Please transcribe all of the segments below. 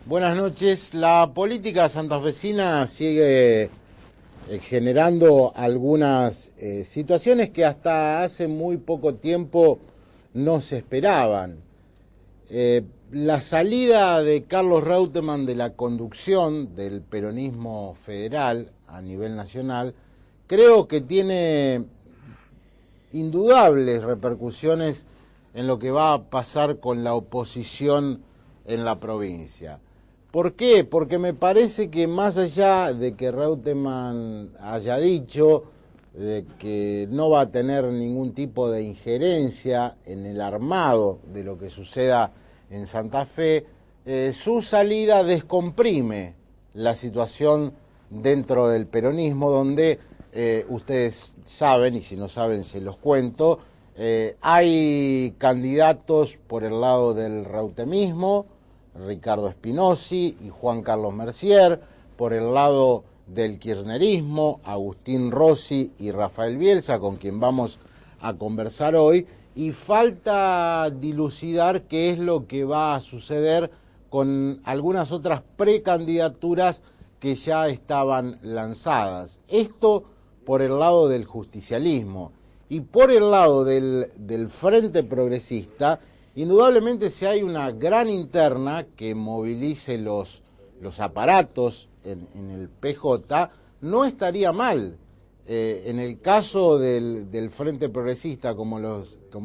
Buenas noches. La política santafesina sigue generando algunas situaciones que hasta hace muy poco tiempo no se esperaban. La salida de Carlos Reutemann de la conducción del peronismo federal a nivel nacional creo que tiene indudables repercusiones en lo que va a pasar con la oposición en la provincia. ¿Por qué? Porque me parece que más allá de que Reutemann haya dicho de que no va a tener ningún tipo de injerencia en el armado de lo que suceda en Santa Fe, su salida descomprime la situación dentro del peronismo, donde ustedes saben, y si no saben se los cuento, hay candidatos por el lado del reutemismo, Ricardo Espinosi y Juan Carlos Mercier, por el lado del kirchnerismo, Agustín Rossi y Rafael Bielsa, con quien vamos a conversar hoy, y falta dilucidar qué es lo que va a suceder con algunas otras precandidaturas que ya estaban lanzadas. Esto por el lado del justicialismo. Y por el lado del Frente Progresista, indudablemente si hay una gran interna que movilice los aparatos en el PJ, no estaría mal. En el caso del Frente Progresista, como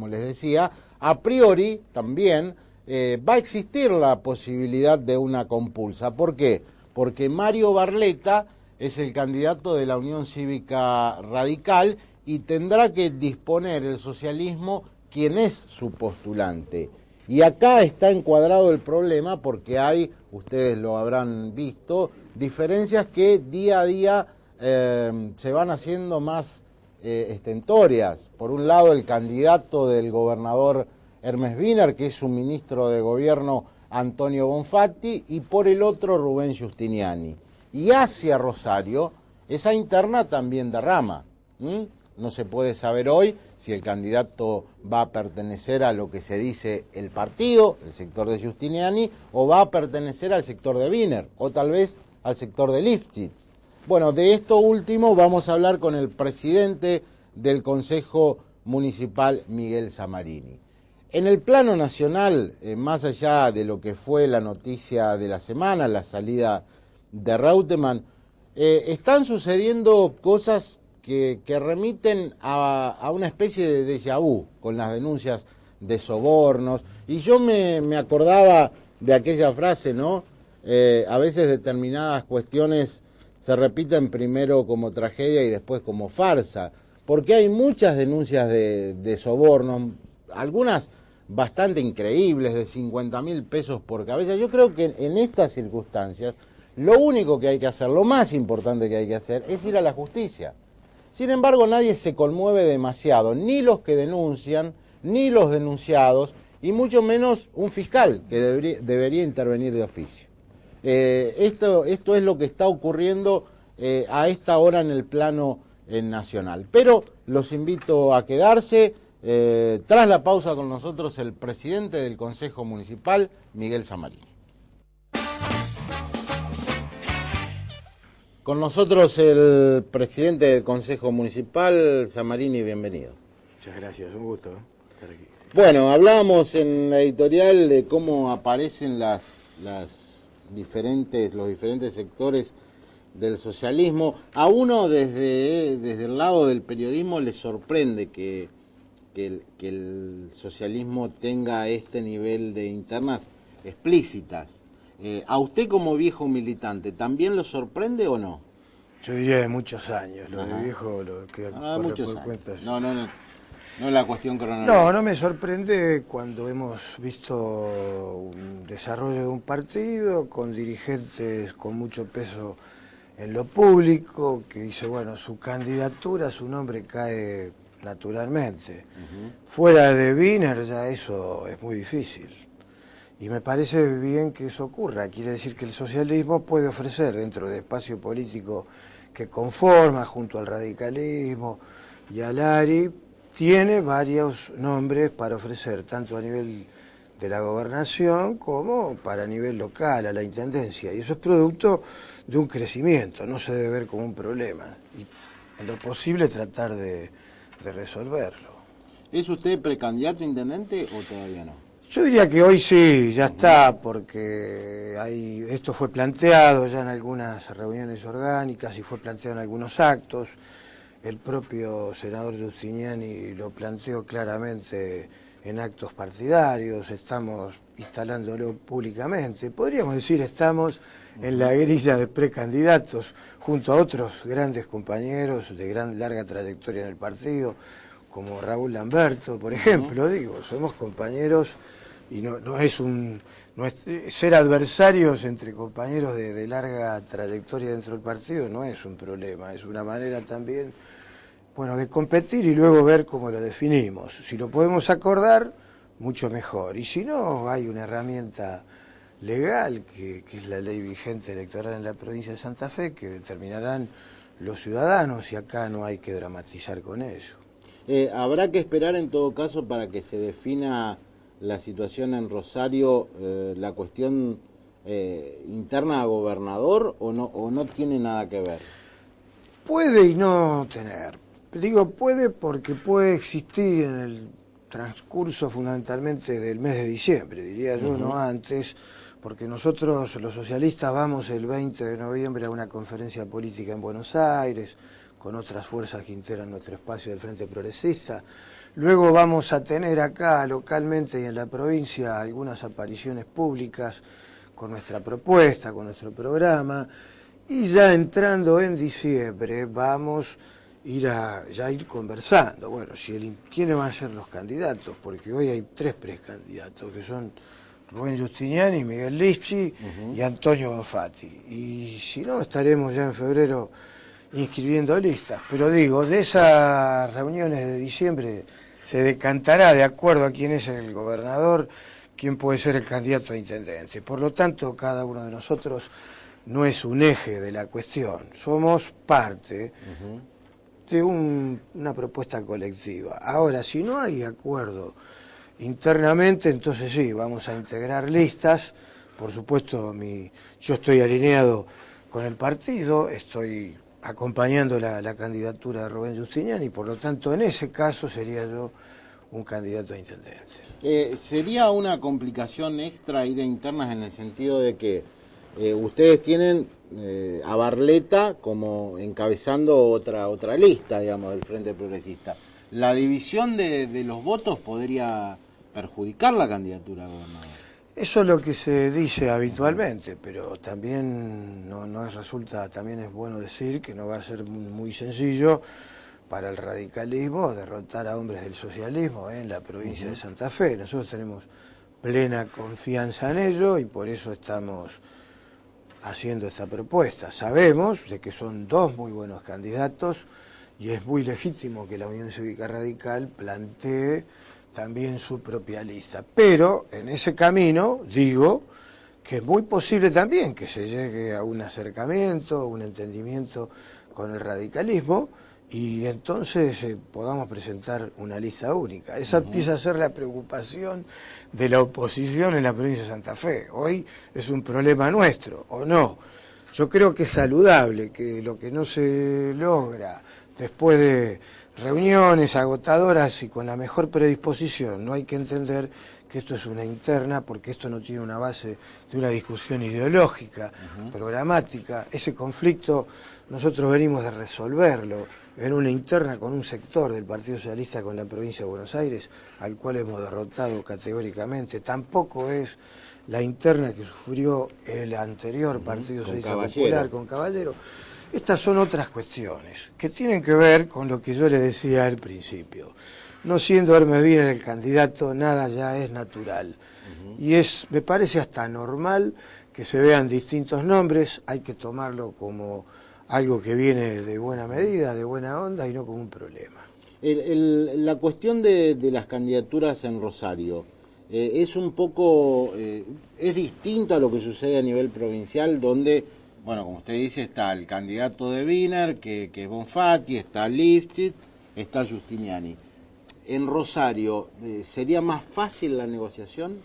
les decía, a priori también va a existir la posibilidad de una compulsa. ¿Por qué? Porque Mario Barletta es el candidato de la Unión Cívica Radical y tendrá que disponer el socialismo quién es su postulante. Y acá está encuadrado el problema porque hay, ustedes lo habrán visto, diferencias que día a día se van haciendo más estentóreas. Por un lado, el candidato del gobernador Hermes Wiener, que es su ministro de gobierno Antonio Bonfatti, y por el otro Rubén Giustiniani. Y hacia Rosario, esa interna también derrama. No se puede saber hoy si el candidato va a pertenecer a lo que se dice el partido, el sector de Giustiniani, o va a pertenecer al sector de Wiener, o tal vez al sector de Lifchitz. Bueno, de esto último vamos a hablar con el presidente del Consejo Municipal, Miguel Zamarini. En el plano nacional, más allá de lo que fue la noticia de la semana, la salida de Reutemann, están sucediendo cosas que remiten a una especie de déjà vu con las denuncias de sobornos. Y yo me acordaba de aquella frase, ¿no? A veces determinadas cuestiones se repiten primero como tragedia y después como farsa, porque hay muchas denuncias de sobornos, algunas bastante increíbles, de 50.000 pesos por cabeza. Yo creo que en estas circunstancias lo único que hay que hacer, lo más importante que hay que hacer, es ir a la justicia. Sin embargo, nadie se conmueve demasiado, ni los que denuncian, ni los denunciados, y mucho menos un fiscal que debería intervenir de oficio. Esto es lo que está ocurriendo a esta hora en el plano nacional. Pero los invito a quedarse. Tras la pausa con nosotros el presidente del Consejo Municipal, Miguel Zamarini. Con nosotros el presidente del Consejo Municipal, Zamarini, bienvenido. Muchas gracias, un gusto estar aquí. Bueno, hablábamos en la editorial de cómo aparecen los diferentes sectores del socialismo. A uno desde el lado del periodismo le sorprende que el socialismo tenga este nivel de internas explícitas. ¿A usted como viejo militante también lo sorprende o no? Yo diría de muchos años, lo de viejo, lo que muchos años. cuentas. No es la cuestión cronológica. No me sorprende cuando hemos visto un desarrollo de un partido con dirigentes con mucho peso en lo público, que dice, bueno, su candidatura, su nombre cae naturalmente. Fuera de Wiener ya eso es muy difícil. Y me parece bien que eso ocurra. Quiere decir que el socialismo puede ofrecer dentro del espacio político que conforma, junto al radicalismo y al ARI, tiene varios nombres para ofrecer, tanto a nivel de la gobernación como para nivel local, a la intendencia. Y eso es producto de un crecimiento, no se debe ver como un problema. Y en lo posible tratar de resolverlo. ¿Es usted precandidato a intendente o todavía no? Yo diría que hoy sí, ya está, porque esto fue planteado ya en algunas reuniones orgánicas y fue planteado en algunos actos. El propio senador Giustiniani lo planteó claramente en actos partidarios, estamos instalándolo públicamente. Podríamos decir, estamos en la grilla de precandidatos junto a otros grandes compañeros de larga trayectoria en el partido, como Raúl Lamberto, por ejemplo. Digo, somos compañeros y no es ser adversarios entre compañeros de larga trayectoria dentro del partido no es un problema, es una manera también, bueno, de competir y luego ver cómo lo definimos. Si lo podemos acordar, mucho mejor. Y si no, hay una herramienta legal, que es la ley vigente electoral en la provincia de Santa Fe, que determinarán los ciudadanos, y acá no hay que dramatizar con eso. Habrá que esperar en todo caso para que se defina la situación en Rosario, la cuestión interna a gobernador, o no tiene nada que ver. Puede y no tener. Digo puede porque puede existir en el transcurso fundamentalmente del mes de diciembre, diría yo, no antes, porque nosotros los socialistas vamos el 20 de noviembre a una conferencia política en Buenos Aires, con otras fuerzas que integran nuestro espacio del Frente Progresista. Luego vamos a tener acá localmente y en la provincia algunas apariciones públicas con nuestra propuesta, con nuestro programa, y ya entrando en diciembre vamos a ir conversando. Bueno, ¿quiénes van a ser los candidatos? Porque hoy hay 3 precandidatos, que son Rubén Giustiniani, Miguel Lipsi y Antonio Bonfatti. Y si no, estaremos ya en febrero inscribiendo listas. Pero digo, de esas reuniones de diciembre se decantará, de acuerdo a quién es el gobernador, quién puede ser el candidato a intendente. Por lo tanto, cada uno de nosotros no es un eje de la cuestión, somos parte de una propuesta colectiva. Ahora, si no hay acuerdo internamente, entonces sí, vamos a integrar listas. Por supuesto, yo estoy alineado con el partido, estoy acompañando la candidatura de Rubén Giustiniani, y por lo tanto, en ese caso sería yo un candidato a intendente. ¿Sería una complicación extra ir a internas en el sentido de que ustedes tienen a Barletta como encabezando otra lista, digamos, del Frente Progresista? ¿La división de los votos podría perjudicar la candidatura a gobernador? Eso es lo que se dice habitualmente, pero también también es bueno decir que no va a ser muy sencillo para el radicalismo derrotar a hombres del socialismo en la provincia de Santa Fe. Nosotros tenemos plena confianza en ello y por eso estamos haciendo esta propuesta. Sabemos de que son 2 muy buenos candidatos y es muy legítimo que la Unión Cívica Radical plantee también su propia lista. Pero en ese camino, digo, que es muy posible también que se llegue a un acercamiento, un entendimiento con el radicalismo, y entonces podamos presentar una lista única. Esa empieza a ser la preocupación de la oposición en la provincia de Santa Fe. Hoy es un problema nuestro, ¿o no? Yo creo que es saludable, que lo que no se logra después de reuniones agotadoras y con la mejor predisposición, no hay que entender que esto es una interna, porque esto no tiene una base de una discusión ideológica, programática. Ese conflicto nosotros venimos de resolverlo en una interna con un sector del Partido Socialista con la provincia de Buenos Aires, al cual hemos derrotado categóricamente. Tampoco es la interna que sufrió el anterior Partido Socialista Popular con Caballero. Estas son otras cuestiones que tienen que ver con lo que yo le decía al principio. No siendo Hermes Wiener el candidato, nada ya es natural. Y me parece hasta normal que se vean distintos nombres, hay que tomarlo como algo que viene de buena medida, de buena onda y no como un problema. La cuestión de las candidaturas en Rosario es un poco, es distinto a lo que sucede a nivel provincial, donde, bueno, como usted dice, está el candidato de Wiener, que es Bonfatti, está Lipschitz, está Giustiniani. En Rosario, ¿sería más fácil la negociación?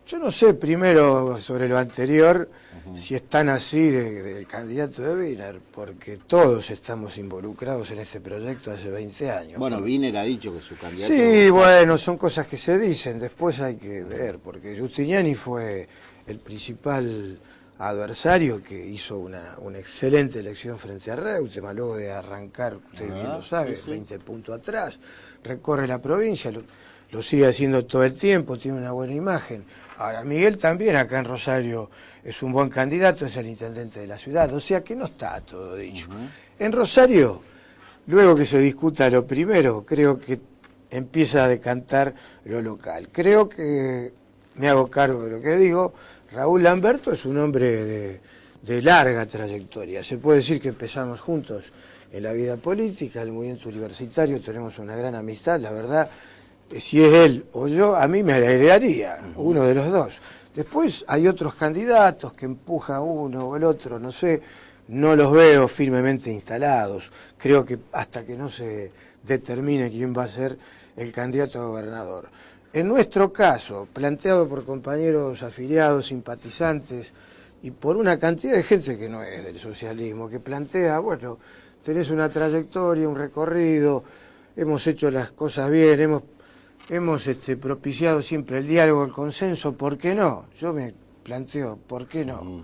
Yo no sé, primero, sobre lo anterior, si están así del candidato de Wiener, porque todos estamos involucrados en este proyecto hace 20 años. Bueno, Wiener ha dicho que su candidato... Sí, bueno, son cosas que se dicen, después hay que ver, porque Giustiniani fue el principal adversario que hizo una excelente elección frente a Reutemann, luego de arrancar, usted bien lo sabe, sí, 20 puntos atrás, recorre la provincia, lo sigue haciendo todo el tiempo, tiene una buena imagen. Ahora, Miguel también acá en Rosario es un buen candidato, es el intendente de la ciudad, o sea que no está todo dicho. En Rosario, luego que se discuta lo primero, creo que empieza a decantar lo local. Creo que, me hago cargo de lo que digo, Raúl Lamberto es un hombre de larga trayectoria. Se puede decir que empezamos juntos en la vida política, el movimiento universitario, tenemos una gran amistad, la verdad. Si es él o yo, a mí me alegraría, uno de los dos. Después hay otros candidatos que empuja uno o el otro, no sé, no los veo firmemente instalados. Creo que hasta que no se determine quién va a ser el candidato a gobernador. En nuestro caso, planteado por compañeros afiliados, simpatizantes, y por una cantidad de gente que no es del socialismo, que plantea, bueno, tenés una trayectoria, un recorrido, hemos hecho las cosas bien, hemos propiciado siempre el diálogo, el consenso, ¿por qué no? Yo me planteo, ¿por qué no?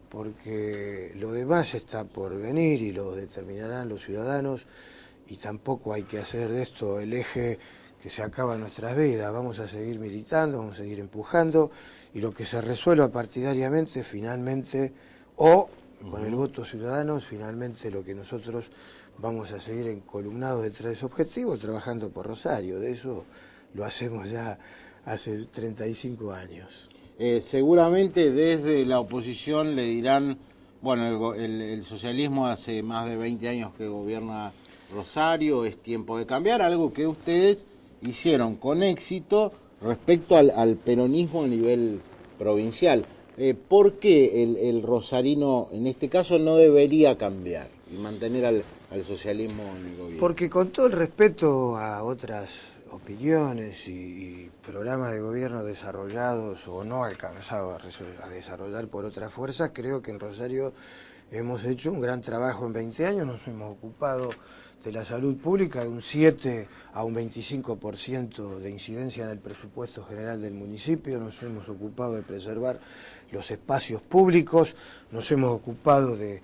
Porque lo demás está por venir y lo determinarán los ciudadanos y tampoco hay que hacer de esto el eje que se acaba en nuestras vidas. Vamos a seguir militando, vamos a seguir empujando y lo que se resuelva partidariamente finalmente o con el voto ciudadano, finalmente lo que nosotros vamos a seguir encolumnados detrás de ese objetivo, trabajando por Rosario. De eso lo hacemos ya hace 35 años. Seguramente desde la oposición le dirán, bueno, el socialismo hace más de 20 años que gobierna Rosario, es tiempo de cambiar, algo que ustedes hicieron con éxito respecto al peronismo a nivel provincial. ¿Por qué el rosarino en este caso no debería cambiar y mantener al socialismo en el gobierno? Porque con todo el respeto a otras opiniones y programas de gobierno desarrollados o no alcanzados a desarrollar por otras fuerzas, creo que en Rosario hemos hecho un gran trabajo en 20 años, nos hemos ocupado de la salud pública de un 7 a un 25% de incidencia en el presupuesto general del municipio, nos hemos ocupado de preservar los espacios públicos, nos hemos ocupado de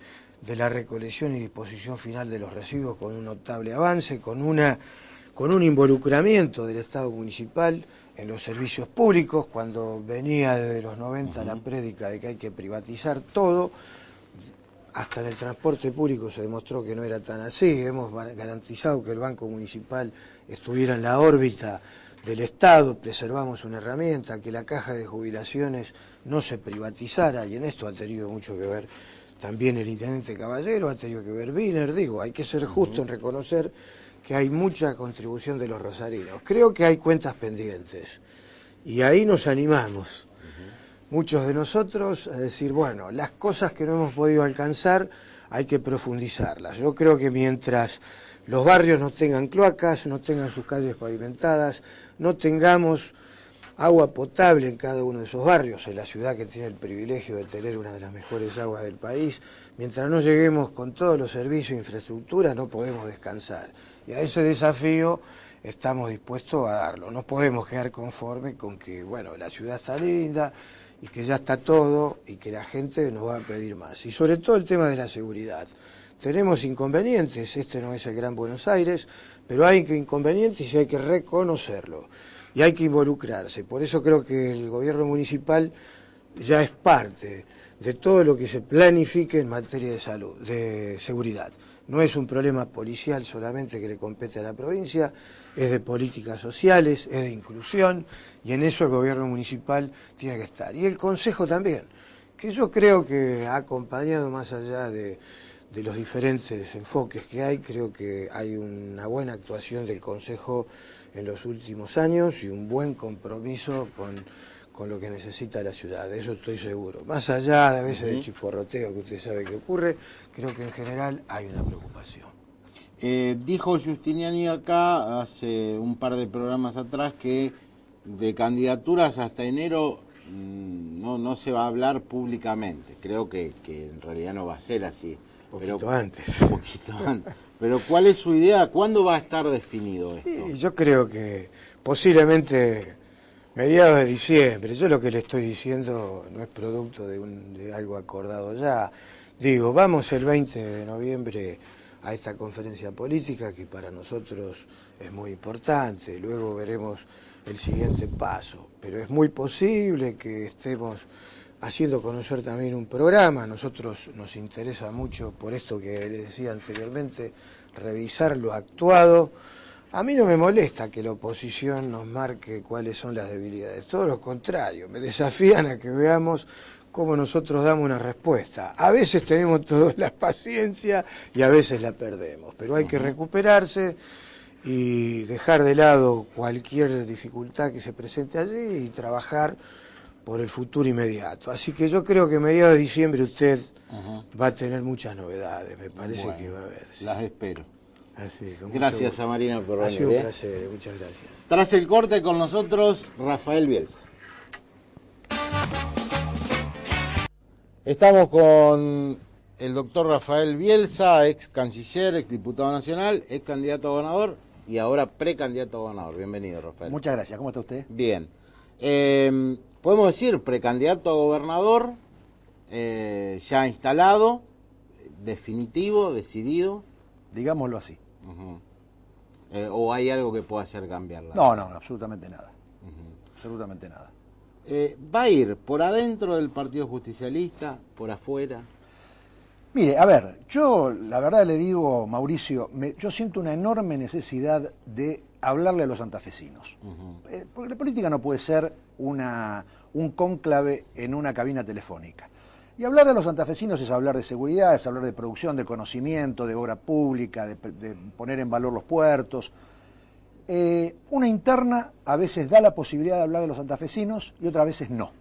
la recolección y disposición final de los residuos con un notable avance, con un involucramiento del Estado municipal en los servicios públicos, cuando venía desde los 90 la prédica de que hay que privatizar todo, hasta en el transporte público se demostró que no era tan así, hemos garantizado que el Banco Municipal estuviera en la órbita del Estado, preservamos una herramienta, que la caja de jubilaciones no se privatizara, y en esto ha tenido mucho que ver también el intendente Caballero, ha tenido que ver Wiener, digo, hay que ser justo en reconocer que hay mucha contribución de los rosarinos. Creo que hay cuentas pendientes, y ahí nos animamos. Muchos de nosotros a decir, bueno, las cosas que no hemos podido alcanzar hay que profundizarlas. Yo creo que mientras los barrios no tengan cloacas, no tengan sus calles pavimentadas, no tengamos agua potable en cada uno de esos barrios, en la ciudad que tiene el privilegio de tener una de las mejores aguas del país, mientras no lleguemos con todos los servicios e infraestructura no podemos descansar. Y a ese desafío estamos dispuestos a darlo. No podemos quedar conformes con que, bueno, la ciudad está linda y que ya está todo y que la gente nos va a pedir más. Y sobre todo el tema de la seguridad. Tenemos inconvenientes, este no es el Gran Buenos Aires, pero hay inconvenientes y hay que reconocerlo. Y hay que involucrarse. Por eso creo que el gobierno municipal ya es parte de todo lo que se planifique en materia de salud, de seguridad. No es un problema policial solamente que le compete a la provincia, es de políticas sociales, es de inclusión, y en eso el gobierno municipal tiene que estar. Y el Consejo también, que yo creo que ha acompañado más allá de los diferentes enfoques que hay, creo que hay una buena actuación del Consejo en los últimos años y un buen compromiso con lo que necesita la ciudad, de eso estoy seguro. Más allá de a veces del chisporroteo que usted sabe que ocurre, creo que en general hay una preocupación. Dijo Giustiniani acá hace un par de programas atrás que de candidaturas hasta enero no se va a hablar públicamente. Creo que en realidad no va a ser así. Un poquito antes. Un poquito antes. Pero ¿cuál es su idea? ¿Cuándo va a estar definido esto? Y yo creo que posiblemente mediados de diciembre. Yo lo que le estoy diciendo no es producto de algo acordado ya. Digo, vamos el 20 de noviembre a esta conferencia política que para nosotros es muy importante. Luego veremos el siguiente paso. Pero es muy posible que estemos haciendo conocer también un programa. A nosotros nos interesa mucho, por esto que les decía anteriormente, revisar lo actuado. A mí no me molesta que la oposición nos marque cuáles son las debilidades, todo lo contrario, me desafían a que veamos cómo nosotros damos una respuesta. A veces tenemos toda la paciencia y a veces la perdemos, pero hay que recuperarse y dejar de lado cualquier dificultad que se presente allí y trabajar por el futuro inmediato. Así que yo creo que a mediados de diciembre usted va a tener muchas novedades, me parece que va a haber. Sí. Las espero. Así, gracias a Marina por venir. Ha sido un placer, muchas gracias. Tras el corte con nosotros, Rafael Bielsa. Estamos con el doctor Rafael Bielsa, ex canciller, ex diputado nacional, ex candidato a gobernador y ahora precandidato a gobernador. Bienvenido, Rafael. Muchas gracias. ¿Cómo está usted? Bien. Podemos decir precandidato a gobernador, ya instalado, definitivo, decidido. Digámoslo así. ¿O hay algo que pueda hacer cambiarla? No, absolutamente nada. Absolutamente nada. ¿Va a ir por adentro del Partido Justicialista, por afuera? Mire, a ver, yo la verdad le digo, Mauricio, yo siento una enorme necesidad de hablarle a los santafesinos. Porque la política no puede ser un cónclave en una cabina telefónica. Y hablar a los santafesinos es hablar de seguridad, es hablar de producción, de conocimiento, de obra pública, de poner en valor los puertos. Una interna a veces da la posibilidad de hablar a los santafesinos y otras veces no.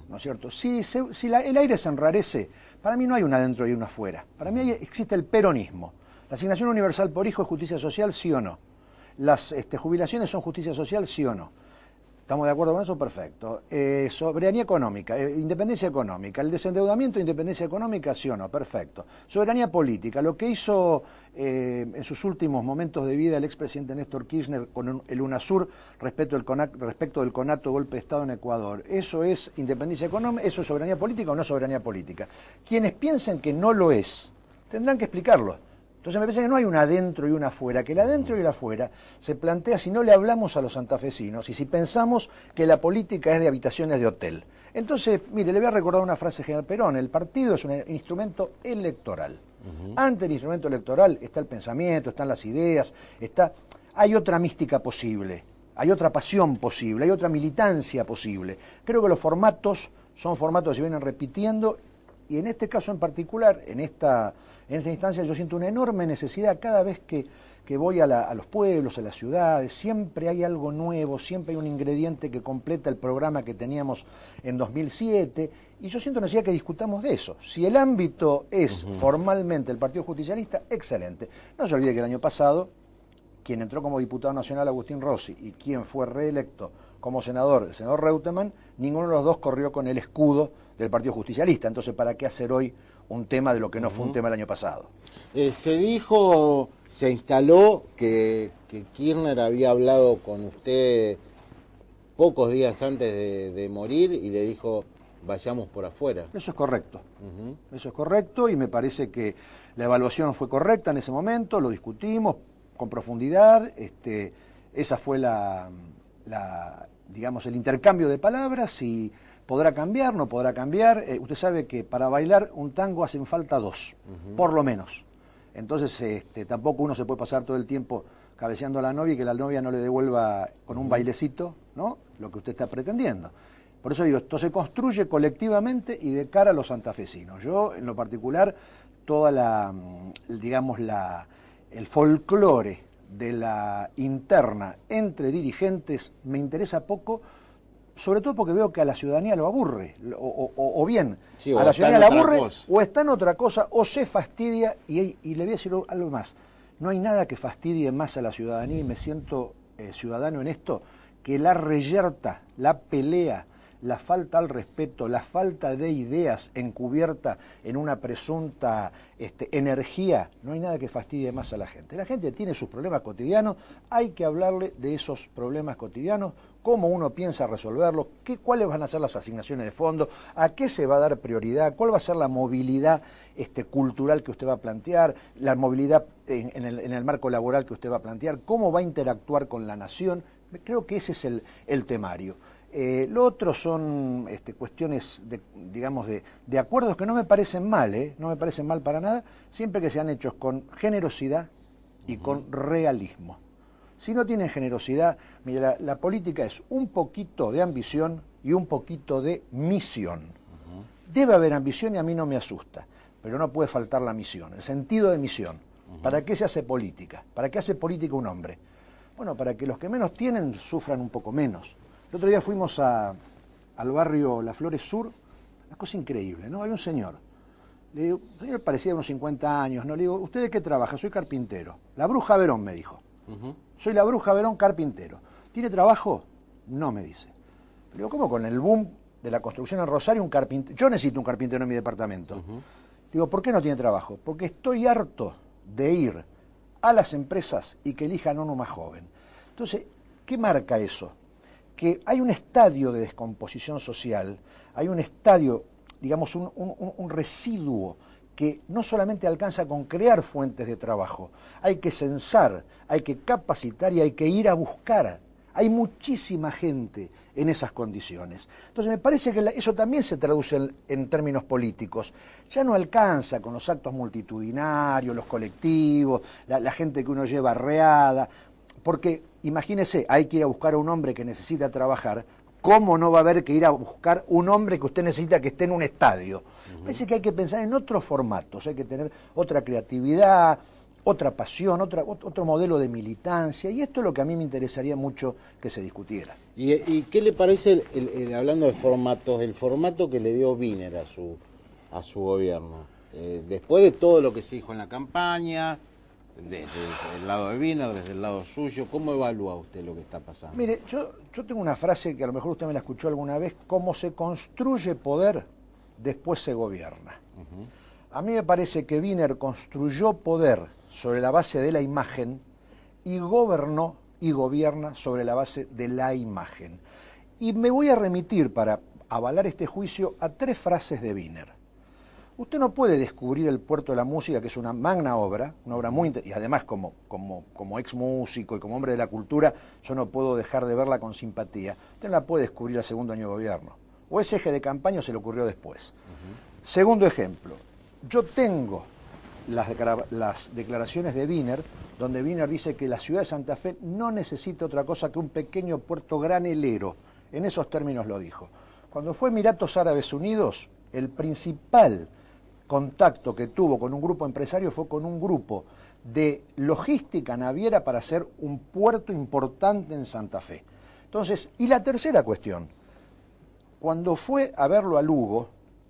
¿No es cierto? Si el aire se enrarece, para mí no hay un adentro y un afuera. Para mí existe el peronismo. La asignación universal por hijo es justicia social, sí o no. Las jubilaciones son justicia social, sí o no. ¿Estamos de acuerdo con eso? Perfecto. Soberanía económica, independencia económica. El desendeudamiento, independencia económica, sí o no, perfecto. Soberanía política, lo que hizo en sus últimos momentos de vida el expresidente Néstor Kirchner con el UNASUR respecto del conato golpe de Estado en Ecuador. ¿Eso es independencia económica? ¿Eso es soberanía política o no es soberanía política? Quienes piensen que no lo es, tendrán que explicarlo. Entonces me parece que no hay un adentro y un afuera, que el adentro y el afuera se plantea si no le hablamos a los santafesinos y si pensamos que la política es de habitaciones de hotel. Entonces, mire, le voy a recordar una frase de General Perón: el partido es un instrumento electoral. Ante el instrumento electoral está el pensamiento, están las ideas, hay otra mística posible, hay otra pasión posible, hay otra militancia posible. Creo que los formatos son formatos que se vienen repitiendo y en este caso en particular, en esta instancia yo siento una enorme necesidad cada vez que voy a los pueblos, a las ciudades, siempre hay algo nuevo, siempre hay un ingrediente que completa el programa que teníamos en 2007, y yo siento necesidad que discutamos de eso. Si el ámbito es formalmente el Partido Justicialista, excelente. No se olvide que el año pasado, quien entró como diputado nacional, Agustín Rossi, y quien fue reelecto como senador, el senador Reutemann, ninguno de los dos corrió con el escudo del Partido Justicialista. Entonces, ¿para qué hacer hoy un tema de lo que no fue un tema el año pasado? Se instaló que Kirchner había hablado con usted pocos días antes de morir y le dijo, vayamos por afuera. Eso es correcto. Eso es correcto y me parece que la evaluación fue correcta en ese momento, lo discutimos con profundidad, esa fue digamos, el intercambio de palabras y podrá cambiar, no podrá cambiar. Usted sabe que para bailar un tango hacen falta dos, por lo menos. Entonces tampoco uno se puede pasar todo el tiempo cabeceando a la novia y que la novia no le devuelva con un bailecito, ¿no?, lo que usted está pretendiendo. Por eso digo, esto se construye colectivamente y de cara a los santafesinos. Yo, en lo particular, el folclore de la interna entre dirigentes me interesa poco, sobre todo porque veo que a la ciudadanía lo aburre, o bien sí, a la ciudadanía la aburre, o está en otra cosa, o se fastidia, y le voy a decir algo más. No hay nada que fastidie más a la ciudadanía, y me siento ciudadano en esto, que la reyerta, la pelea, la falta al respeto, la falta de ideas encubierta en una presunta energía, no hay nada que fastidie más a la gente. La gente tiene sus problemas cotidianos, hay que hablarle de esos problemas cotidianos, cómo uno piensa resolverlos, cuáles van a ser las asignaciones de fondo, a qué se va a dar prioridad, cuál va a ser la movilidad cultural que usted va a plantear, la movilidad en el marco laboral que usted va a plantear, cómo va a interactuar con la nación. Creo que ese es el temario. Lo otro son cuestiones de acuerdos que no me parecen mal, no me parecen mal para nada, siempre que sean hechos con generosidad y con realismo. Si no tienen generosidad, mira, la política es un poquito de ambición y un poquito de misión. Debe haber ambición y a mí no me asusta, pero no puede faltar la misión, el sentido de misión. ¿Para qué se hace política? ¿Para qué hace política un hombre? Bueno, para que los que menos tienen sufran un poco menos. El otro día fuimos al barrio Las Flores Sur, una cosa increíble, ¿no? Hay un señor. Le digo, el señor parecía de unos 50 años, ¿no? Le digo, ¿usted de qué trabaja? Soy carpintero. La Bruja Verón, me dijo. Soy la Bruja Verón, carpintero. ¿Tiene trabajo? No, me dice. Le digo, ¿cómo con el boom de la construcción en Rosario un carpintero? Yo necesito un carpintero en mi departamento. Digo, ¿por qué no tiene trabajo? Porque estoy harto de ir a las empresas y que elijan a uno más joven. Entonces, ¿qué marca eso? Que hay un estadio de descomposición social, hay un estadio, digamos, un residuo que no solamente alcanza con crear fuentes de trabajo, hay que censar, hay que capacitar y hay que ir a buscar. Hay muchísima gente en esas condiciones. Entonces me parece que eso también se traduce en términos políticos. Ya no alcanza con los actos multitudinarios, los colectivos, la gente que uno lleva arreada, porque imagínese, hay que ir a buscar a un hombre que necesita trabajar. ¿Cómo no va a haber que ir a buscar un hombre que usted necesita que esté en un estadio? Parece que hay que pensar en otros formatos, hay que tener otra creatividad, otra pasión, otro modelo de militancia, y esto es lo que a mí me interesaría mucho que se discutiera. ¿Y qué le parece, hablando de formatos, el formato que le dio Wiener a su gobierno? Después de todo lo que se dijo en la campaña, desde el lado de Wiener, desde el lado suyo, ¿cómo evalúa usted lo que está pasando? Mire, yo tengo una frase que a lo mejor usted me la escuchó alguna vez: como se construye poder, después se gobierna. A mí me parece que Wiener construyó poder sobre la base de la imagen y gobernó y gobierna sobre la base de la imagen. Y me voy a remitir para avalar este juicio a 3 frases de Wiener. Usted no puede descubrir el Puerto de la Música, que es una magna obra, una obra muy y además como ex músico y como hombre de la cultura, yo no puedo dejar de verla con simpatía. Usted no la puede descubrir al segundo año de gobierno. O ese eje de campaña o se le ocurrió después. Segundo ejemplo, yo tengo las declaraciones de Wiener, donde Wiener dice que la ciudad de Santa Fe no necesita otra cosa que un pequeño puerto granelero. En esos términos lo dijo. Cuando fue Emiratos Árabes Unidos, el principal contacto que tuvo con un grupo empresario fue con un grupo de logística naviera para hacer un puerto importante en Santa Fe. Entonces, y la tercera cuestión, cuando fue a verlo a Lugo,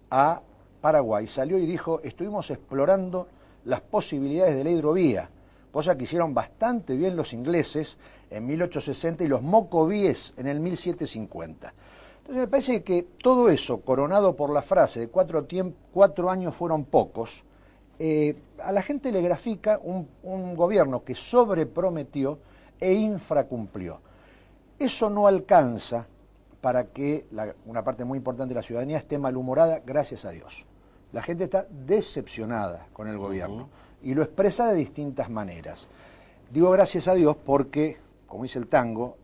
a Paraguay, salió y dijo, estuvimos explorando las posibilidades de la hidrovía, cosa que hicieron bastante bien los ingleses en 1860 y los mocovíes en el 1750. Entonces me parece que todo eso, coronado por la frase de 4 años fueron pocos, a la gente le grafica un gobierno que sobreprometió e infracumplió. Eso no alcanza para que una parte muy importante de la ciudadanía esté malhumorada, gracias a Dios. La gente está decepcionada con el gobierno y lo expresa de distintas maneras. Digo gracias a Dios porque, como dice el tango,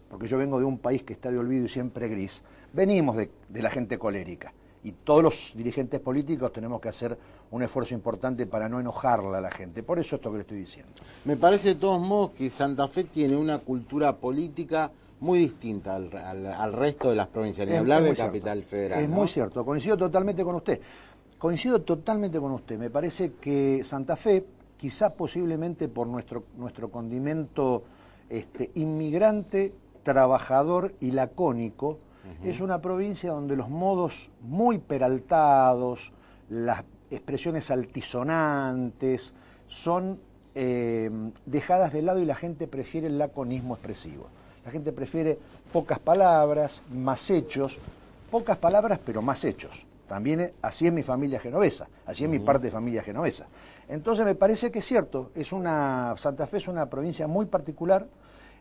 porque yo vengo de un país que está de olvido y siempre gris, venimos de la gente colérica y todos los dirigentes políticos tenemos que hacer un esfuerzo importante para no enojarla a la gente. Por eso esto que le estoy diciendo. Me parece de todos modos que Santa Fe tiene una cultura política muy distinta al resto de las provincias, ni hablar de Capital Federal. Es muy cierto, coincido totalmente con usted. Coincido totalmente con usted. Me parece que Santa Fe, quizá posiblemente por nuestro condimento inmigrante, trabajador y lacónico, es una provincia donde los modos muy peraltados, las expresiones altisonantes, son dejadas de lado y la gente prefiere el laconismo expresivo. La gente prefiere pocas palabras, más hechos. pocas palabras, pero más hechos. También así es mi familia genovesa, así es mi parte de familia genovesa. Entonces me parece que es cierto, Santa Fe es una provincia muy particular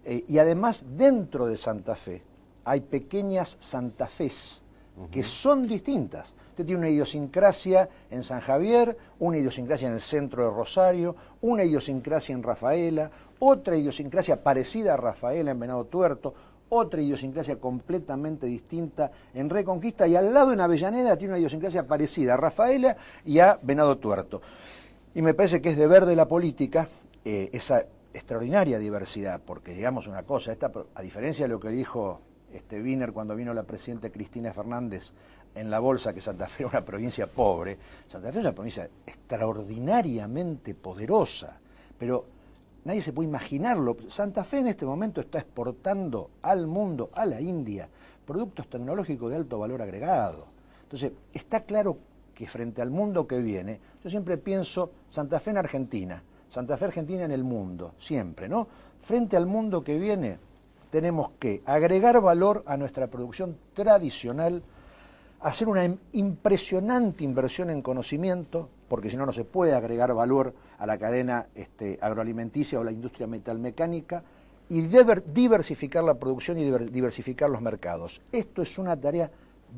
y además dentro de Santa Fe hay pequeñas Santa Fes que son distintas. Usted tiene una idiosincrasia en San Javier, una idiosincrasia en el centro de Rosario, una idiosincrasia en Rafaela, otra idiosincrasia parecida a Rafaela en Venado Tuerto, otra idiosincrasia completamente distinta en Reconquista, y al lado en Avellaneda tiene una idiosincrasia parecida a Rafaela y a Venado Tuerto. Y me parece que es deber de la política esa extraordinaria diversidad, porque digamos una cosa, a diferencia de lo que dijo Wiener cuando vino la presidenta Cristina Fernández en la bolsa, que Santa Fe era una provincia pobre, Santa Fe es una provincia extraordinariamente poderosa, pero nadie se puede imaginarlo. Santa Fe en este momento está exportando al mundo, a la India, productos tecnológicos de alto valor agregado. Entonces, está claro que frente al mundo que viene, yo siempre pienso Santa Fe en Argentina, Santa Fe Argentina en el mundo, siempre, ¿no? Frente al mundo que viene, tenemos que agregar valor a nuestra producción tradicional, hacer una impresionante inversión en conocimiento, porque si no, no se puede agregar valor a la cadena agroalimenticia o la industria metalmecánica, y diversificar la producción y diversificar los mercados. Esto es una tarea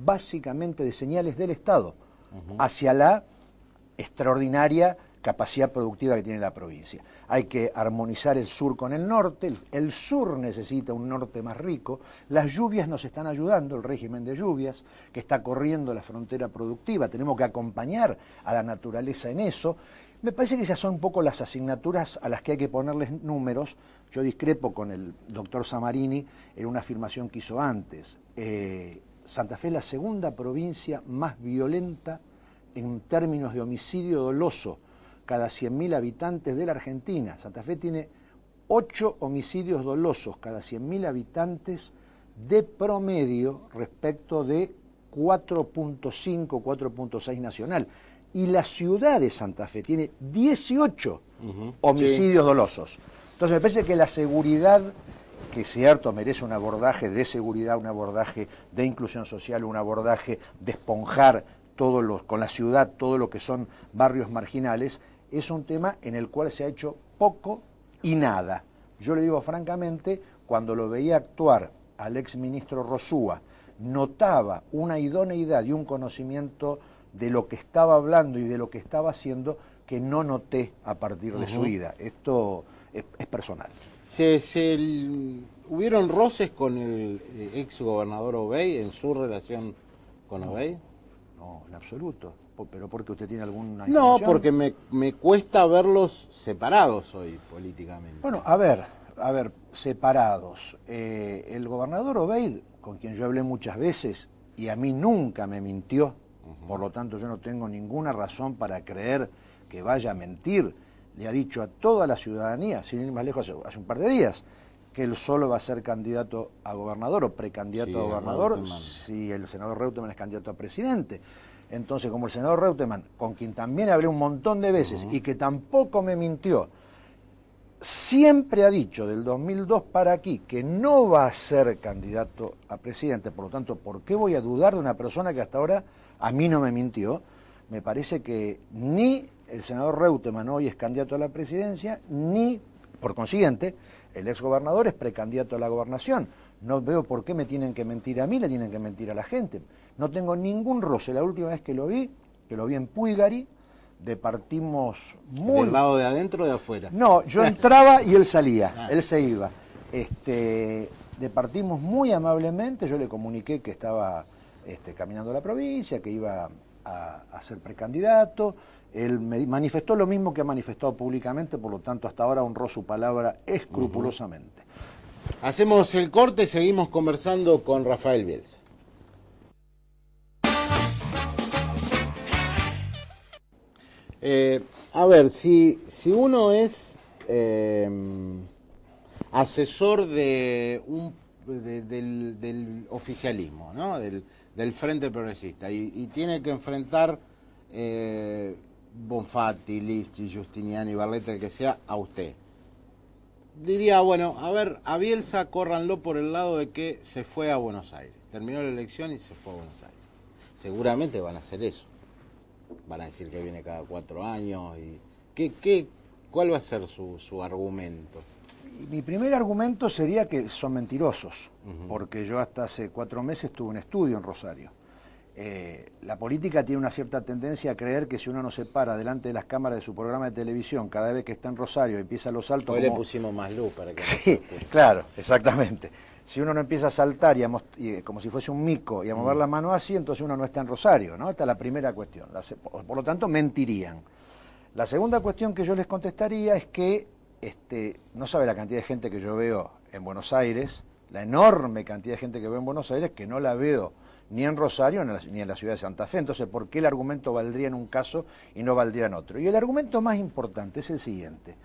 básicamente de señales del Estado hacia la extraordinaria capacidad productiva que tiene la provincia. Hay que armonizar el sur con el norte, el sur necesita un norte más rico, las lluvias nos están ayudando, el régimen de lluvias, que está corriendo la frontera productiva, tenemos que acompañar a la naturaleza en eso. Me parece que esas son un poco las asignaturas a las que hay que ponerles números. Yo discrepo con el doctor Samarini en una afirmación que hizo antes. Santa Fe es la segunda provincia más violenta en términos de homicidio doloso cada 100.000 habitantes de la Argentina. Santa Fe tiene 8 homicidios dolosos cada 100.000 habitantes de promedio respecto de 4.5, 4.6 nacional. Y la ciudad de Santa Fe tiene 18 homicidios dolosos. Entonces me parece que la seguridad, que cierto merece un abordaje de seguridad, un abordaje de inclusión social, un abordaje de esponjar con la ciudad todo lo que son barrios marginales, es un tema en el cual se ha hecho poco y nada. Yo le digo francamente, cuando lo veía actuar al exministro Rosúa, notaba una idoneidad y un conocimiento de lo que estaba hablando y de lo que estaba haciendo que no noté a partir de su ida. Esto es personal. ¿Hubieron roces con el ex gobernador Obey en su relación con Obey? No, en absoluto. ¿Pero porque usted tiene alguna información? No, porque me cuesta verlos separados hoy políticamente. Bueno, a ver, separados. El gobernador Obeid, con quien yo hablé muchas veces, y a mí nunca me mintió, por lo tanto yo no tengo ninguna razón para creer que vaya a mentir, le ha dicho a toda la ciudadanía, sin ir más lejos, hace un par de días, que él solo va a ser candidato a gobernador o precandidato a gobernador si el senador Reutemann es candidato a presidente. Entonces, como el senador Reutemann, con quien también hablé un montón de veces y que tampoco me mintió, siempre ha dicho del 2002 para aquí que no va a ser candidato a presidente, por lo tanto, ¿por qué voy a dudar de una persona que hasta ahora a mí no me mintió? Me parece que ni el senador Reutemann hoy es candidato a la presidencia, ni, por consiguiente, el exgobernador es precandidato a la gobernación. No veo por qué me tienen que mentir a mí, le tienen que mentir a la gente. No tengo ningún roce. La última vez que lo vi en Puigari, departimos muy... ¿Del lado de adentro o de afuera? No, yo entraba y él salía, él se iba. Departimos muy amablemente, yo le comuniqué que estaba caminando a la provincia, que iba a ser precandidato. Él me manifestó lo mismo que ha manifestado públicamente, por lo tanto hasta ahora honró su palabra escrupulosamente. Hacemos el corte, seguimos conversando con Rafael Bielsa. A ver, si uno es asesor del oficialismo, ¿no? del Frente Progresista, y tiene que enfrentar Bonfatti, Lipschitz, Giustiniani, Barletta, el que sea, a usted, diría, bueno, a ver, a Bielsa córranlo por el lado de que se fue a Buenos Aires. terminó la elección y se fue a Buenos Aires. Seguramente van a hacer eso. Van a decir que viene cada 4 años. ¿Cuál va a ser su argumento? Mi primer argumento sería que son mentirosos, porque yo hasta hace 4 meses tuve un estudio en Rosario. La política tiene una cierta tendencia a creer que si uno no se para delante de las cámaras de su programa de televisión cada vez que está en Rosario y empieza los saltos... Hoy le pusimos más luz para que... Sí, claro, exactamente. Si uno no empieza a saltar como si fuese un mico y a mover la mano así, entonces uno no está en Rosario, ¿no? Esta es la primera cuestión. Por lo tanto, mentirían. La segunda cuestión que yo les contestaría es que no sabe la cantidad de gente que yo veo en Buenos Aires, la enorme cantidad de gente que veo en Buenos Aires, que no la veo ni en Rosario ni en la ciudad de Santa Fe. Entonces, ¿por qué el argumento valdría en un caso y no valdría en otro? Y el argumento más importante es el siguiente.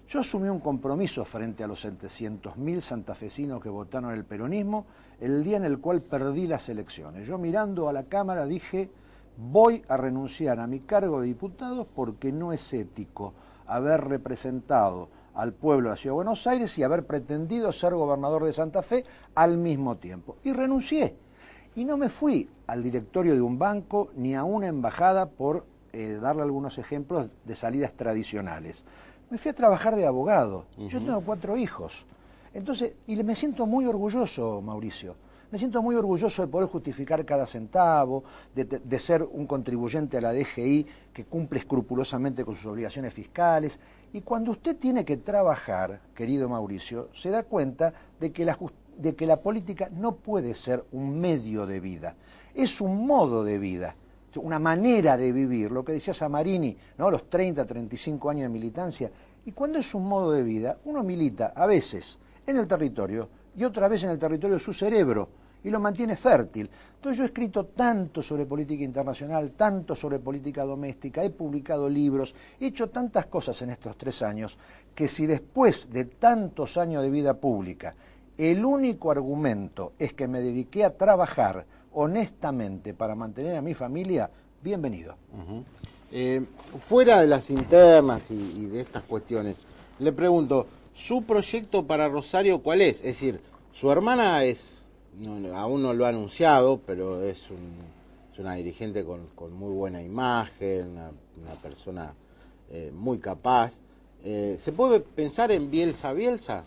Yo asumí un compromiso frente a los 700.000 santafesinos que votaron el peronismo el día en el cual perdí las elecciones. Yo mirando a la Cámara dije, voy a renunciar a mi cargo de diputado porque no es ético haber representado al pueblo de la Ciudad de Buenos Aires y haber pretendido ser gobernador de Santa Fe al mismo tiempo. Y renuncié. Y no me fui al directorio de un banco ni a una embajada por darle algunos ejemplos de salidas tradicionales. Me fui a trabajar de abogado. Yo tengo 4 hijos. Entonces, y me siento muy orgulloso, Mauricio. Me siento muy orgulloso de poder justificar cada centavo, de ser un contribuyente a la DGI que cumple escrupulosamente con sus obligaciones fiscales. Y cuando usted tiene que trabajar, querido Mauricio, se da cuenta de que la política no puede ser un medio de vida, es un modo de vida, una manera de vivir, lo que decía Samarini, ¿no? Los 30, 35 años de militancia. Y cuando es un modo de vida, uno milita a veces en el territorio y otra vez en el territorio de su cerebro y lo mantiene fértil. Entonces yo he escrito tanto sobre política internacional, tanto sobre política doméstica, he publicado libros, he hecho tantas cosas en estos 3 años, que si después de tantos años de vida pública el único argumento es que me dediqué a trabajar honestamente para mantener a mi familia, bienvenido. Fuera de las internas y de estas cuestiones, le pregunto, ¿su proyecto para Rosario cuál es? Es decir, su hermana aún no lo ha anunciado, pero es una dirigente con muy buena imagen, una persona muy capaz. ¿Se puede pensar en Bielsa?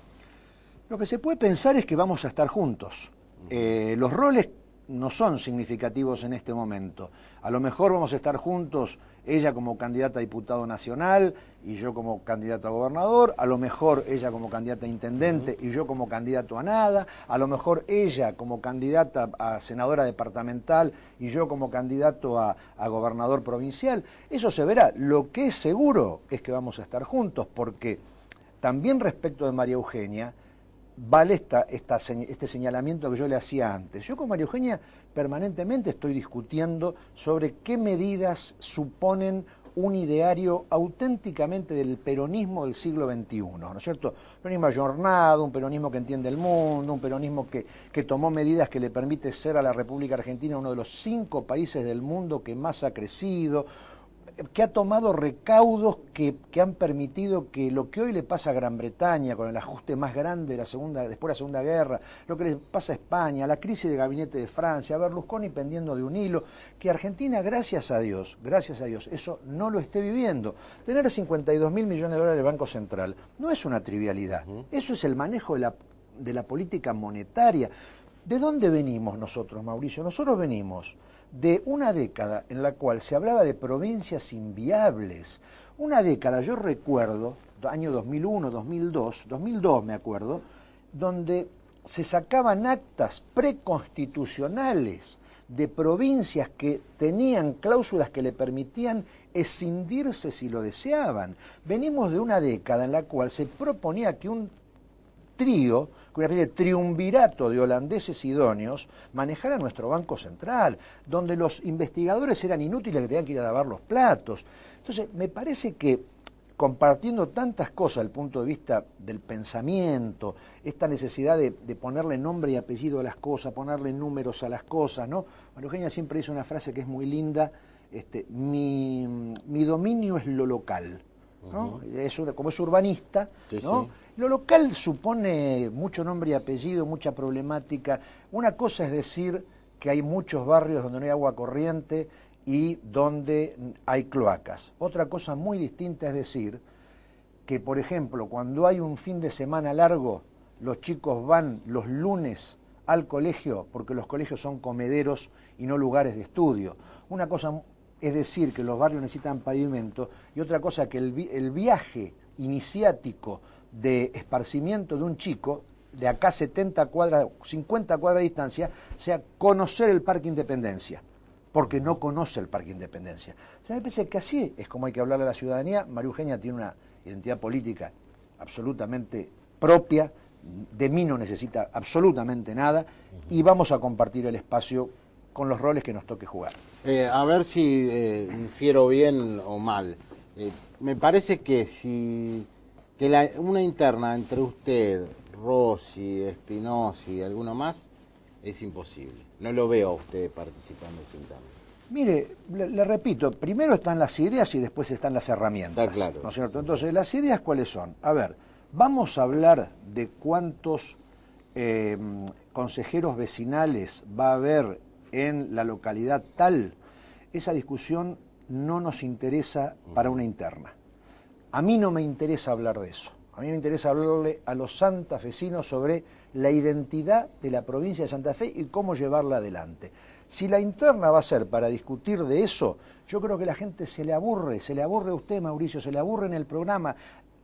Lo que se puede pensar es que vamos a estar juntos. Los roles no son significativos en este momento. A lo mejor vamos a estar juntos, ella como candidata a diputado nacional y yo como candidato a gobernador, a lo mejor ella como candidata a intendente y yo como candidato a nada, a lo mejor ella como candidata a senadora departamental y yo como candidato a gobernador provincial. Eso se verá. Lo que es seguro es que vamos a estar juntos, porque también respecto de María Eugenia, vale este señalamiento que yo le hacía antes. Yo con María Eugenia permanentemente estoy discutiendo sobre qué medidas suponen un ideario auténticamente del peronismo del siglo XXI, ¿no es cierto? Un peronismo ayornado, un peronismo que entiende el mundo, un peronismo que tomó medidas que le permite ser a la República Argentina uno de los 5 países del mundo que más ha crecido, que ha tomado recaudos que han permitido que lo que hoy le pasa a Gran Bretaña, con el ajuste más grande después de la Segunda Guerra, lo que le pasa a España, la crisis de gabinete de Francia, a Berlusconi pendiendo de un hilo, que Argentina, gracias a Dios, eso no lo esté viviendo. Tener 52.000 millones de dólares del Banco Central no es una trivialidad, eso es el manejo de la política monetaria. ¿De dónde venimos nosotros, Mauricio? Nosotros venimos de una década en la cual se hablaba de provincias inviables. Una década, yo recuerdo, año 2001, 2002 me acuerdo, donde se sacaban actas preconstitucionales de provincias que tenían cláusulas que le permitían escindirse si lo deseaban. Venimos de una década en la cual se proponía que un trío, una especie de triunvirato de holandeses idóneos, manejara nuestro Banco Central, donde los investigadores eran inútiles, que tenían que ir a lavar los platos. Entonces, me parece que compartiendo tantas cosas desde el punto de vista del pensamiento, esta necesidad de ponerle nombre y apellido a las cosas, ponerle números a las cosas, ¿no? María Eugenia siempre dice una frase que es muy linda, mi dominio es lo local, ¿no? Como es urbanista, ¿no? Sí. Lo local supone mucho nombre y apellido, mucha problemática. Una cosa es decir, que hay muchos barrios donde no hay agua corriente y donde hay cloacas. Otra cosa muy distinta es decir que, por ejemplo, cuando hay un fin de semana largo, los chicos van los lunes al colegio porque los colegios son comederos y no lugares de estudio. Una cosa es decir que los barrios necesitan pavimento y otra cosa que el viaje iniciático de esparcimiento de un chico de acá 70 cuadras, 50 cuadras de distancia, sea conocer el Parque Independencia, porque no conoce el Parque Independencia. O sea, me parece que así es como hay que hablarle a la ciudadanía. María Eugenia tiene una identidad política absolutamente propia, de mí no necesita absolutamente nada, y vamos a compartir el espacio con los roles que nos toque jugar. A ver si infiero bien o mal. Me parece que una interna entre usted, Rossi, Spinozzi y alguno más es imposible. No lo veo a usted participando en esa interna. Mire, le repito, primero están las ideas y después están las herramientas. Está claro. ¿No es cierto? Entonces, ¿las ideas cuáles son? A ver, vamos a hablar de cuántos consejeros vecinales va a haber en la localidad tal. Esa discusión no nos interesa para una interna. A mí no me interesa hablar de eso. A mí me interesa hablarle a los santafesinos sobre la identidad de la provincia de Santa Fe y cómo llevarla adelante. Si la interna va a ser para discutir de eso, yo creo que la gente se le aburre a usted, Mauricio, se le aburre en el programa.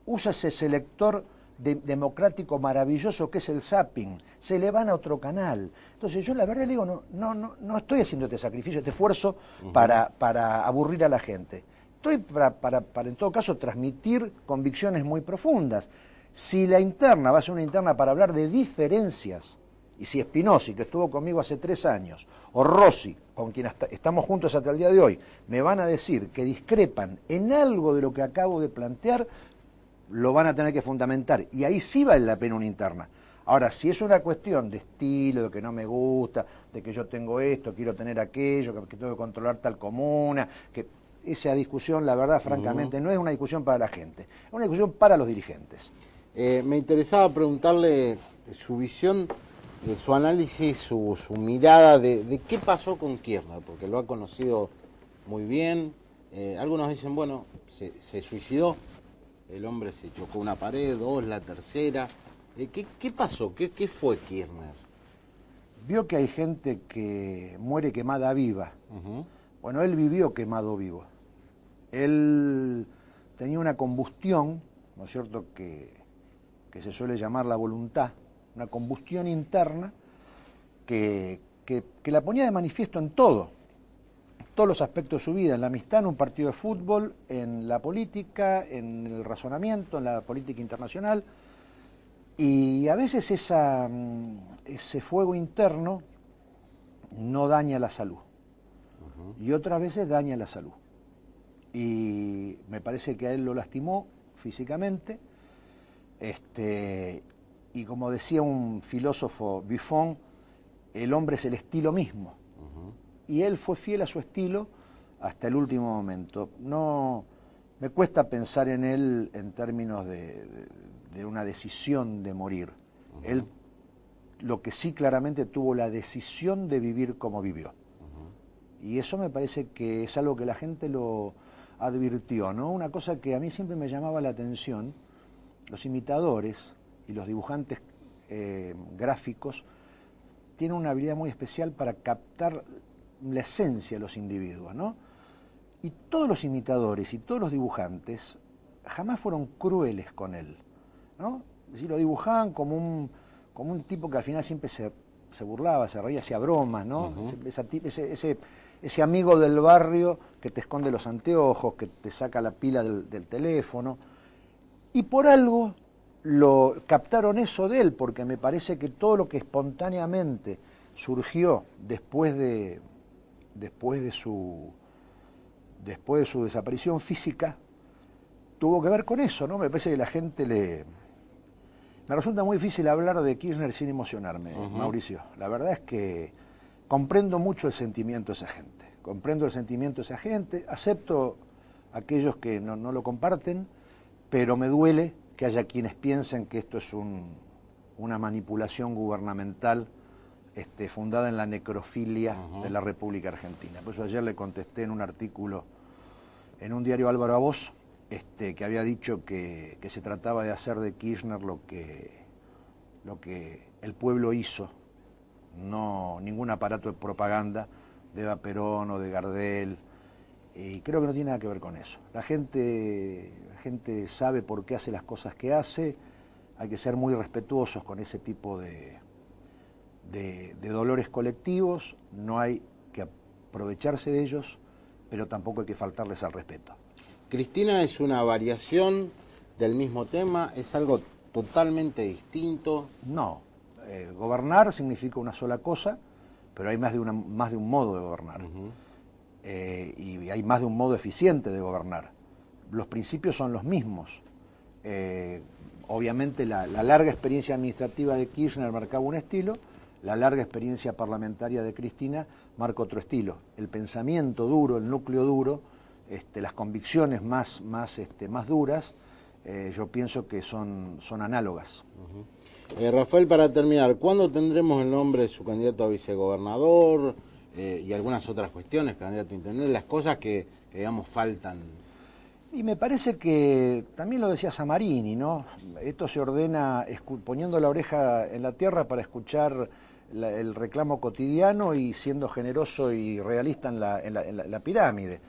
Usa ese selector democrático maravilloso que es el zapping, se le van a otro canal. Entonces yo la verdad le digo, no estoy haciendo este sacrificio, este esfuerzo para aburrir a la gente. Estoy para en todo caso transmitir convicciones muy profundas. Si la interna va a ser una interna para hablar de diferencias, y si Spinozzi, que estuvo conmigo hace 3 años, o Rossi, con quien estamos juntos hasta el día de hoy, me van a decir que discrepan en algo de lo que acabo de plantear, lo van a tener que fundamentar. Y ahí sí vale la pena una interna. Ahora, si es una cuestión de estilo, de que no me gusta, de que yo tengo esto, quiero tener aquello, que tengo que controlar tal comuna, que esa discusión, la verdad, francamente, no es una discusión para la gente, es una discusión para los dirigentes. Me interesaba preguntarle su visión, su análisis, su mirada de qué pasó con Kirchner, porque lo ha conocido muy bien. Algunos dicen, bueno, se suicidó, el hombre se chocó una pared, 2, la tercera. ¿Qué pasó? ¿Qué fue Kirchner? Vio que hay gente que muere quemada viva. Bueno, él vivió quemado vivo. Él tenía una combustión, ¿no es cierto?, que se suele llamar la voluntad, una combustión interna que la ponía de manifiesto en todos los aspectos de su vida, en la amistad, en un partido de fútbol, en la política, en el razonamiento, en la política internacional. Y a veces ese fuego interno no daña la salud, y otras veces daña la salud. Y me parece que a él lo lastimó físicamente, y como decía un filósofo, Buffon, el hombre es el estilo mismo. Y él fue fiel a su estilo hasta el último momento. No me cuesta pensar en él en términos de una decisión de morir. Él, lo que sí claramente tuvo la decisión de vivir como vivió. Y eso me parece que es algo que la gente lo advirtió, ¿no? Una cosa que a mí siempre me llamaba la atención, los imitadores y los dibujantes gráficos tienen una habilidad muy especial para captar la esencia de los individuos, ¿no? Y todos los imitadores y todos los dibujantes jamás fueron crueles con él, ¿no? Es decir, lo dibujaban como un tipo que al final siempre se burlaba, se reía, hacía bromas, ¿no? Ese amigo del barrio que te esconde los anteojos, que te saca la pila del teléfono. Y por algo lo captaron eso de él, porque me parece que todo lo que espontáneamente surgió después de su desaparición física tuvo que ver con eso, ¿no? Me parece que la gente me resulta muy difícil hablar de Kirchner sin emocionarme, Mauricio. La verdad es que comprendo mucho el sentimiento de esa gente. Comprendo el sentimiento de esa gente, acepto a aquellos que no lo comparten, pero me duele que haya quienes piensen que esto es una manipulación gubernamental fundada en la necrofilia de la República Argentina. Por eso ayer le contesté en un artículo en un diario Álvaro Aboz, que había dicho que se trataba de hacer de Kirchner lo que el pueblo hizo, no ningún aparato de propaganda de Eva Perón o de Gardel, y creo que no tiene nada que ver con eso. La gente sabe por qué hace las cosas que hace, hay que ser muy respetuosos con ese tipo de dolores colectivos, no hay que aprovecharse de ellos, pero tampoco hay que faltarles al respeto. Cristina es una variación del mismo tema, es algo totalmente distinto. No, gobernar significa una sola cosa, pero hay más de un modo de gobernar. Y hay más de un modo eficiente de gobernar. Los principios son los mismos. Obviamente la larga experiencia administrativa de Kirchner marcaba un estilo, la larga experiencia parlamentaria de Cristina marca otro estilo. El pensamiento duro, el núcleo duro, las convicciones más duras, yo pienso que son análogas. Rafael, para terminar, ¿cuándo tendremos el nombre de su candidato a vicegobernador y algunas otras cuestiones, candidato a intendente, las cosas que digamos faltan? Y me parece que también lo decía Samarini, ¿no? Esto se ordena poniendo la oreja en la tierra para escuchar el reclamo cotidiano y siendo generoso y realista en la pirámide.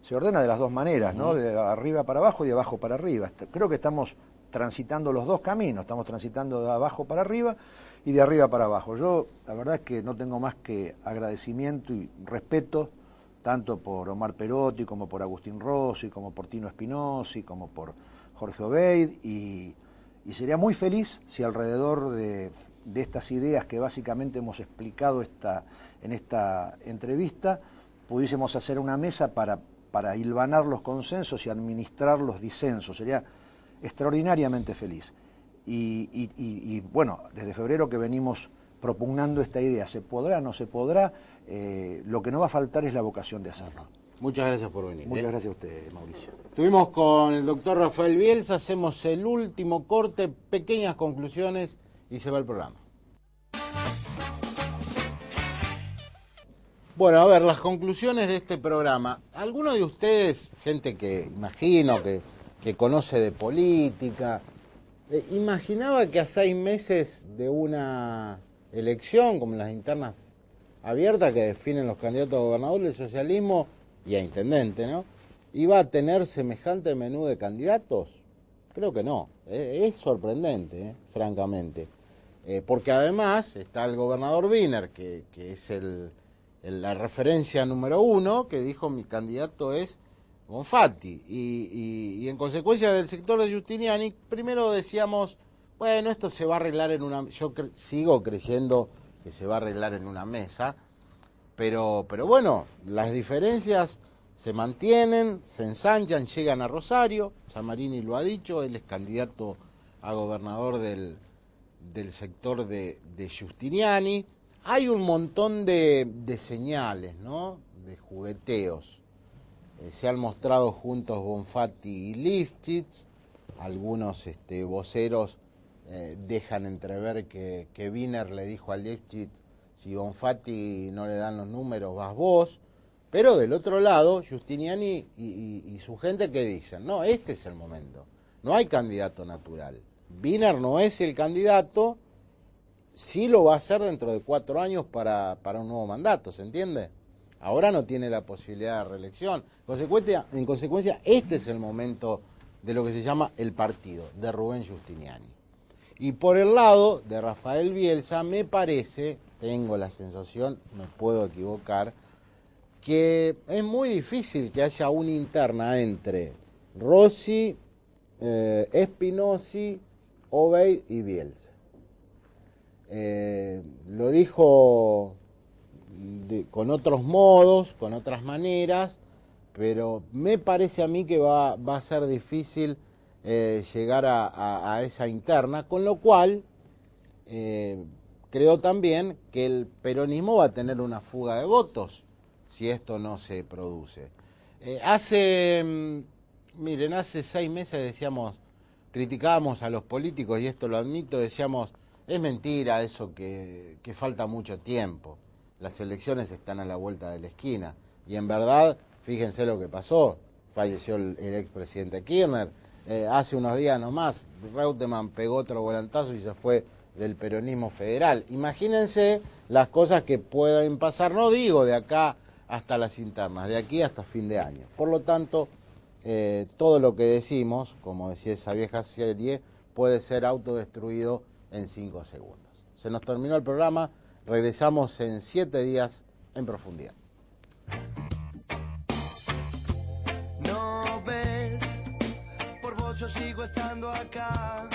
Se ordena de las dos maneras, ¿no? De arriba para abajo y de abajo para arriba. Creo que estamos transitando los dos caminos, estamos transitando de abajo para arriba y de arriba para abajo. Yo la verdad es que no tengo más que agradecimiento y respeto, tanto por Omar Perotti, como por Agustín Rossi, como por Tino Spinozzi, como por Jorge Obeid, y sería muy feliz si alrededor de estas ideas que básicamente hemos explicado en esta entrevista, pudiésemos hacer una mesa para hilvanar los consensos y administrar los disensos. Sería extraordinariamente feliz. Y bueno, desde febrero que venimos propugnando esta idea, ¿se podrá, no se podrá? Lo que no va a faltar es la vocación de hacerlo. Muchas gracias por venir. Muchas gracias a usted, Mauricio. Estuvimos con el doctor Rafael Bielsa, hacemos el último corte, pequeñas conclusiones y se va el programa. Bueno, a ver, las conclusiones de este programa. ¿Alguno de ustedes, gente que imagino que conoce de política, imaginaba que a 6 meses de una elección, como las internas abiertas que definen los candidatos a gobernador del socialismo y a intendente, ¿no?, iba a tener semejante menú de candidatos? Creo que no. Es sorprendente, francamente. Porque además está el gobernador Wiener, que es la referencia número 1, que dijo: mi candidato es Bonfatti. Y en consecuencia del sector de Giustiniani, primero decíamos, bueno, esto se va a arreglar en una... Yo sigo creyendo que se va a arreglar en una mesa, pero bueno, las diferencias se mantienen, se ensanchan, llegan a Rosario. Samarini lo ha dicho, él es candidato a gobernador del sector de Giustiniani. Hay un montón de señales, ¿no?, de jugueteos. Se han mostrado juntos Bonfatti y Lifchitz. Algunos voceros dejan entrever que Wiener le dijo a Lifchitz: si Bonfatti no le dan los números, vas vos. Pero del otro lado, Giustiniani y su gente, ¿qué dicen? No, este es el momento. No hay candidato natural. Wiener no es el candidato, sí lo va a hacer dentro de 4 años para un nuevo mandato, ¿se entiende? Ahora no tiene la posibilidad de reelección. En consecuencia, este es el momento de lo que se llama el partido, de Rubén Giustiniani. Y por el lado de Rafael Bielsa, me parece, tengo la sensación, me puedo equivocar, que es muy difícil que haya una interna entre Rossi, Spinozzi, Obeid y Bielsa. Lo dijo con otros modos, con otras maneras, pero me parece a mí que va a ser difícil llegar a esa interna, con lo cual creo también que el peronismo va a tener una fuga de votos si esto no se produce. Miren, hace 6 meses decíamos, criticábamos a los políticos, y esto lo admito, decíamos: Es mentira eso que falta mucho tiempo. Las elecciones están a la vuelta de la esquina. Y en verdad, fíjense lo que pasó. Falleció el expresidente Kirchner. Hace unos días nomás, Reutemann pegó otro volantazo y se fue del peronismo federal. Imagínense las cosas que pueden pasar, no digo de acá hasta las internas, de aquí hasta fin de año. Por lo tanto, todo lo que decimos, como decía esa vieja serie, puede ser autodestruido en 5 segundos. Se nos terminó el programa, regresamos en 7 días en profundidad. No ves, por vos yo sigo estando acá.